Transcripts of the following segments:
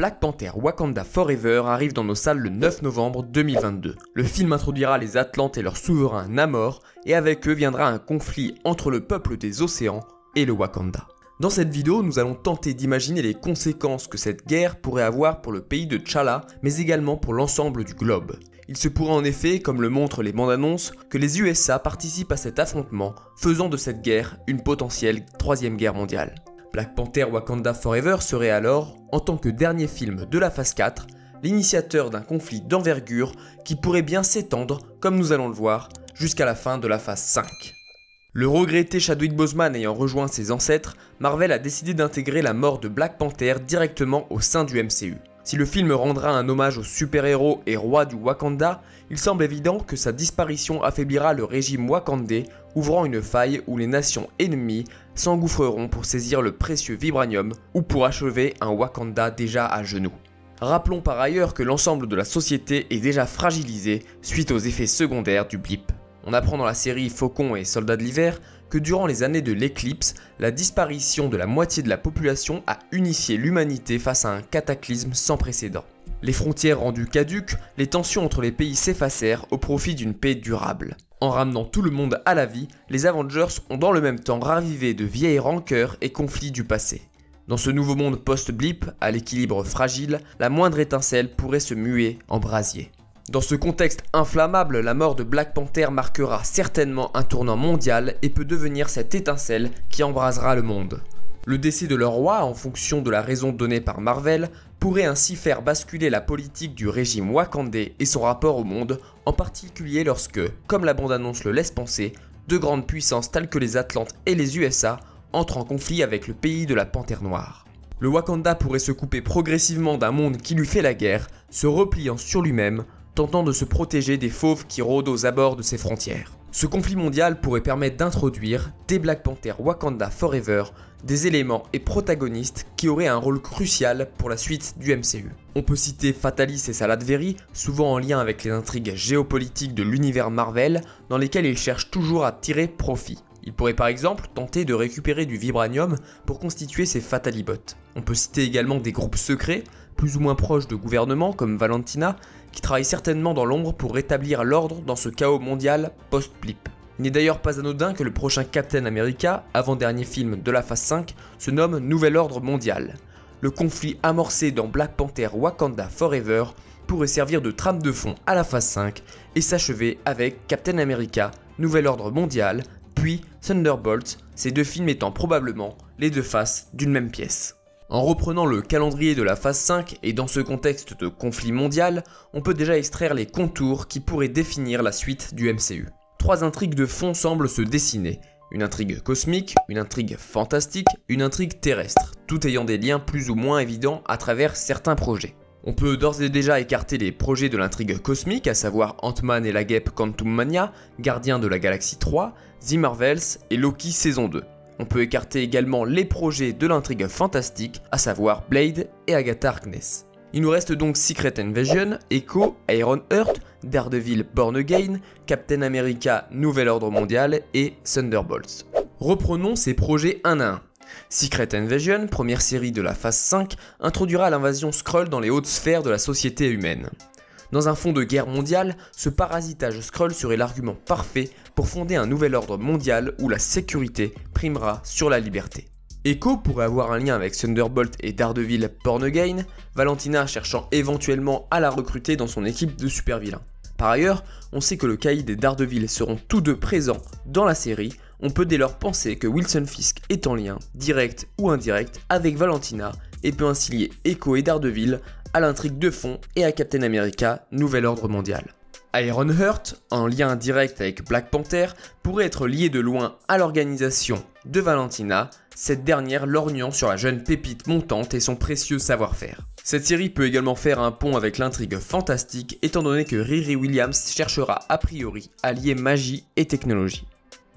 Black Panther Wakanda Forever arrive dans nos salles le 9 novembre 2022. Le film introduira les Atlantes et leur souverain Namor, et avec eux viendra un conflit entre le peuple des océans et le Wakanda. Dans cette vidéo, nous allons tenter d'imaginer les conséquences que cette guerre pourrait avoir pour le pays de T'Challa, mais également pour l'ensemble du globe. Il se pourrait en effet, comme le montrent les bandes annonces, que les USA participent à cet affrontement, faisant de cette guerre une potentielle troisième guerre mondiale. Black Panther Wakanda Forever serait alors, en tant que dernier film de la phase 4, l'initiateur d'un conflit d'envergure qui pourrait bien s'étendre, comme nous allons le voir, jusqu'à la fin de la phase 5. Le regretté Chadwick Boseman ayant rejoint ses ancêtres, Marvel a décidé d'intégrer la mort de Black Panther directement au sein du MCU. Si le film rendra un hommage au super-héros et roi du Wakanda, il semble évident que sa disparition affaiblira le régime wakandais, ouvrant une faille où les nations ennemies s'engouffreront pour saisir le précieux vibranium ou pour achever un Wakanda déjà à genoux. Rappelons par ailleurs que l'ensemble de la société est déjà fragilisé suite aux effets secondaires du blip. On apprend dans la série Faucon et Soldats de l'hiver que durant les années de l'éclipse, la disparition de la moitié de la population a unifié l'humanité face à un cataclysme sans précédent. Les frontières rendues caduques, les tensions entre les pays s'effacèrent au profit d'une paix durable. En ramenant tout le monde à la vie, les Avengers ont dans le même temps ravivé de vieilles rancœurs et conflits du passé. Dans ce nouveau monde post-blip, à l'équilibre fragile, la moindre étincelle pourrait se muer en brasier. Dans ce contexte inflammable, la mort de Black Panther marquera certainement un tournant mondial et peut devenir cette étincelle qui embrasera le monde. Le décès de leur roi, en fonction de la raison donnée par Marvel, pourrait ainsi faire basculer la politique du régime wakandais et son rapport au monde, en particulier lorsque, comme la bande-annonce le laisse penser, de grandes puissances telles que les Atlantes et les USA entrent en conflit avec le pays de la Panthère Noire. Le Wakanda pourrait se couper progressivement d'un monde qui lui fait la guerre, se repliant sur lui-même, tentant de se protéger des fauves qui rôdent aux abords de ses frontières. Ce conflit mondial pourrait permettre d'introduire, dès Black Panther Wakanda Forever, des éléments et protagonistes qui auraient un rôle crucial pour la suite du MCU. On peut citer Fatalis et Saladveri, souvent en lien avec les intrigues géopolitiques de l'univers Marvel, dans lesquelles ils cherchent toujours à tirer profit. Il pourrait par exemple tenter de récupérer du vibranium pour constituer ses Fatalibots. On peut citer également des groupes secrets, plus ou moins proches de gouvernements comme Valentina, qui travaillent certainement dans l'ombre pour rétablir l'ordre dans ce chaos mondial post-blip. Il n'est d'ailleurs pas anodin que le prochain Captain America, avant-dernier film de la phase 5, se nomme Nouvel Ordre Mondial. Le conflit amorcé dans Black Panther Wakanda Forever pourrait servir de trame de fond à la phase 5 et s'achever avec Captain America, Nouvel Ordre Mondial, puis Thunderbolts, ces deux films étant probablement les deux faces d'une même pièce. En reprenant le calendrier de la phase 5 et dans ce contexte de conflit mondial, on peut déjà extraire les contours qui pourraient définir la suite du MCU. Trois intrigues de fond semblent se dessiner. Une intrigue cosmique, une intrigue fantastique, une intrigue terrestre, tout ayant des liens plus ou moins évidents à travers certains projets. On peut d'ores et déjà écarter les projets de l'intrigue cosmique, à savoir Ant-Man et la guêpe Quantum Mania, Gardiens de la Galaxie 3, The Marvels et Loki saison 2. On peut écarter également les projets de l'intrigue fantastique, à savoir Blade et Agatha Harkness. Il nous reste donc Secret Invasion, Echo, Iron Heart, Daredevil Born Again, Captain America Nouvel Ordre Mondial et Thunderbolts. Reprenons ces projets un à un. Secret Invasion, première série de la phase 5, introduira l'invasion Skrull dans les hautes sphères de la société humaine. Dans un fond de guerre mondiale, ce parasitage Skrull serait l'argument parfait pour fonder un nouvel ordre mondial où la sécurité primera sur la liberté. Echo pourrait avoir un lien avec Thunderbolt et Daredevil Born Again, Valentina cherchant éventuellement à la recruter dans son équipe de super vilains. Par ailleurs, on sait que le Caïd et Daredevil seront tous deux présents dans la série, on peut dès lors penser que Wilson Fisk est en lien, direct ou indirect, avec Valentina et peut ainsi lier Echo et Daredevil à l'intrigue de fond et à Captain America Nouvel Ordre Mondial. Ironheart, en lien direct avec Black Panther, pourrait être lié de loin à l'organisation de Valentina, cette dernière lorgnant sur la jeune pépite montante et son précieux savoir-faire. Cette série peut également faire un pont avec l'intrigue fantastique étant donné que Riri Williams cherchera a priori à lier magie et technologie.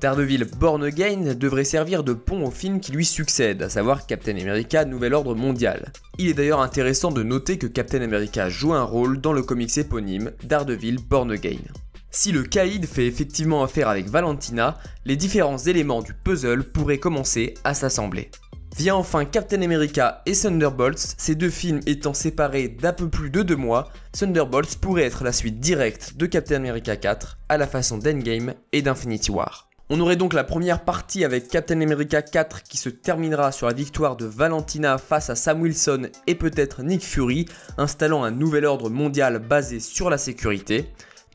Daredevil Born Again devrait servir de pont au film qui lui succède, à savoir Captain America Nouvel Ordre Mondial. Il est d'ailleurs intéressant de noter que Captain America joue un rôle dans le comics éponyme Daredevil Born Again. Si le Caïd fait effectivement affaire avec Valentina, les différents éléments du puzzle pourraient commencer à s'assembler. Vient enfin Captain America et Thunderbolts, ces deux films étant séparés d'un peu plus de 2 mois, Thunderbolts pourrait être la suite directe de Captain America 4 à la façon d'Endgame et d'Infinity War. On aurait donc la première partie avec Captain America 4 qui se terminera sur la victoire de Valentina face à Sam Wilson et peut-être Nick Fury, installant un nouvel ordre mondial basé sur la sécurité.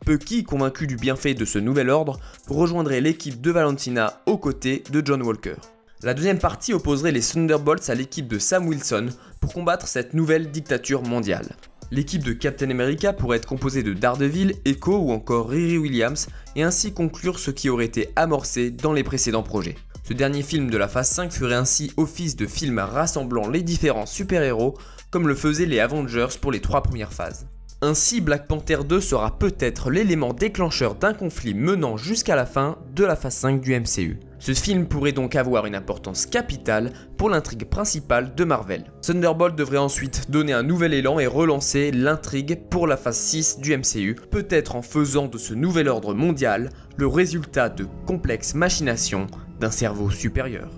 Bucky, convaincu du bienfait de ce nouvel ordre, rejoindrait l'équipe de Valentina aux côtés de John Walker. La deuxième partie opposerait les Thunderbolts à l'équipe de Sam Wilson pour combattre cette nouvelle dictature mondiale. L'équipe de Captain America pourrait être composée de Daredevil, Echo ou encore Riri Williams et ainsi conclure ce qui aurait été amorcé dans les précédents projets. Ce dernier film de la phase 5 ferait ainsi office de film rassemblant les différents super-héros comme le faisaient les Avengers pour les 3 premières phases. Ainsi, Black Panther 2 sera peut-être l'élément déclencheur d'un conflit menant jusqu'à la fin de la phase 5 du MCU. Ce film pourrait donc avoir une importance capitale pour l'intrigue principale de Marvel. Thunderbolt devrait ensuite donner un nouvel élan et relancer l'intrigue pour la phase 6 du MCU, peut-être en faisant de ce nouvel ordre mondial le résultat de complexes machinations d'un cerveau supérieur.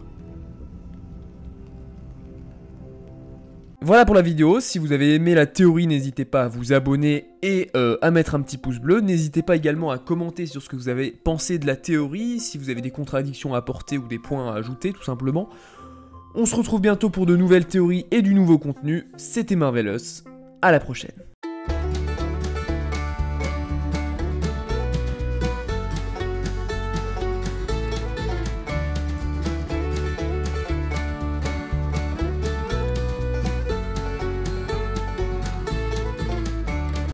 Voilà pour la vidéo, si vous avez aimé la théorie, n'hésitez pas à vous abonner et à mettre un petit pouce bleu. N'hésitez pas également à commenter sur ce que vous avez pensé de la théorie, si vous avez des contradictions à apporter ou des points à ajouter tout simplement. On se retrouve bientôt pour de nouvelles théories et du nouveau contenu. C'était Marvelous, à la prochaine.